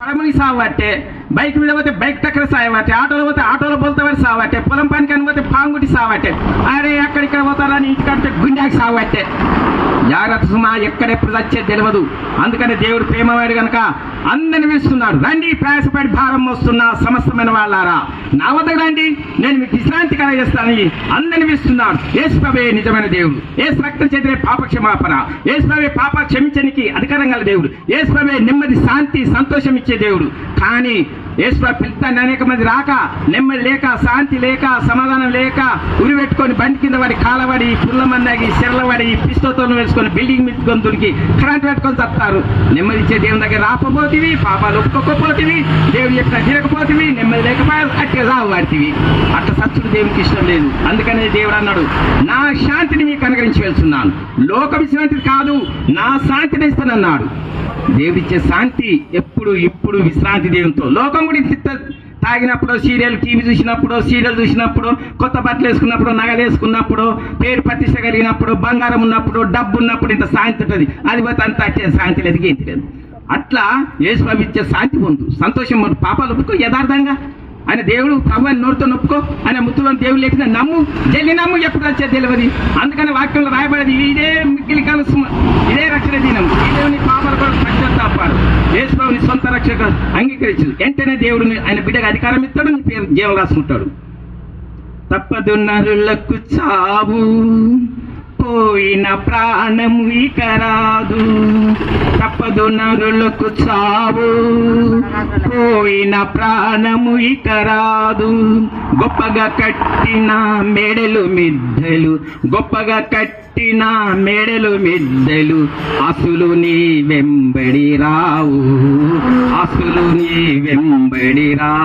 పడమని సావట్టే, bike మీద పోతే bike టక్కర సాయబట్టే, ఆటోలో పోతే ఆటోలో బోల్తామని సావట్టే, పొలం పనికి అని పోతే పాంగుటి సావట్టే, అరే ఎక్కడిక్కడ పోతారని ఇంటికంటే గుండెకి సావట్టే. జాగ్రత్త సుమా, ఎక్కడెప్పుడు వచ్చేది తెలియదు. అందుకని దేవుడు ప్రేమవాడు కనుక అందరిని పిలుస్తున్నాడు, రండి ప్రయాసపడి భారం మోస్తున్న సమస్తమైన వాళ్ళారా నా వద్దకు రండి, నేను మీకు విశ్రాంతి కలగజేస్తానని అందరిని పిలుస్తున్నాడు. యేసుప్రభువే నిజమైన దేవుడు. యేసు రక్తం చేతినే పాప క్షమాపణ. యేసుప్రభువే పాప క్షమించడానికి అధికారం గల దేవుడు. యేసుప్రభువే నెమ్మది, శాంతి, సంతోషం ఇచ్చే దేవుడు. కానీ యేసుప్రభు పిలుస్తాన్ని అనేక మంది రాక, నెమ్మది లేక, శాంతి లేక, సమాధానం లేక, ఉరి పెట్టుకొని బండి కింద పడి, కాలబడి, పుల్లమందాగి, చెర్లబడి, పిస్తోతో వేసుకొని బిల్డింగ్ మీద గొంతుడికి కరెంట్ పెట్టుకొని చస్తారు. నెమ్మది ఇచ్చే దేవుని దగ్గర రాకపోతేవి, పాపాలు ఒప్పుకోకపోతేవి, దేవుడు చెప్పిన తిరగపోతేవి, నెమ్మది లేకపోయా అట్టే రావాడితివి. అట్లా సత్తుడు దేవునికి ఇష్టం లేదు. అందుకనే దేవుడు అన్నాడు, నా శాంతిని మీకు అనుగ్రహించి వెళ్తున్నాను, లోక విశ్రాంతి కాదు, నా శాంతిని ఇస్తానన్నాడు. దేవుడిచ్చే శాంతి ఎప్పుడు ఇప్పుడు విశ్రాంతి దేవునితో. లోకం కూడా తాగినప్పుడు, సీరియల్ టీవీ చూసినప్పుడు, సీరియల్ చూసినప్పుడు, కొత్త బట్టలు వేసుకున్నప్పుడు, నగలు వేసుకున్నప్పుడు, పేరు ప్రతిష్ట కలిగినప్పుడు, బంగారం ఉన్నప్పుడు, డబ్బు ఉన్నప్పుడు ఇంత శాంతి ఉంటుంది. అది పోతే అంత వచ్చే శాంతి లేదు, ఏంటి లేదు. అట్లా యేసుప్రభు ఇచ్చే శాంతి పొందు, సంతోషం పొందు. పాపాలు ఒప్పుకో యథార్థంగా, ఆయన దేవుడు ప్రభు అని నోటితో నొప్పుకో, ఆయన ముత్తులో దేవుడు లేపిన నమ్ము, జల్లి నమ్ము, ఎప్పుడు వచ్చేది తెలియదు. అందుకని వాక్యంలో రాయబడేది, ఇదే మిక్కిలి కలుసు, ఇదే రక్షణ దినం, ఈ దేవుని పాపాల కొరకు పశ్చాత్తాపాడు. యేసుప్రభుని సొంత రక్షక అంగీకరించు, వెంటనే దేవుడు ఆయన బిడ్డకు అధికారం ఇస్తాడు, నీ పేరు జీవం రాసుకుంటాడు. తప్పదు నరులకు చావు, పోయిన ప్రాణము ఇక రాదు. తప్పదు నరులకు చావు, పోయిన ప్రాణము ఇక రాదు. గొప్పగా కట్టిన మేడలు మిద్దెలు, గొప్పగా కట్టిన మేడలు మిద్దెలు, అసులు నీ వెంబడి రావు, అసులు నీ వెంబడి రావు.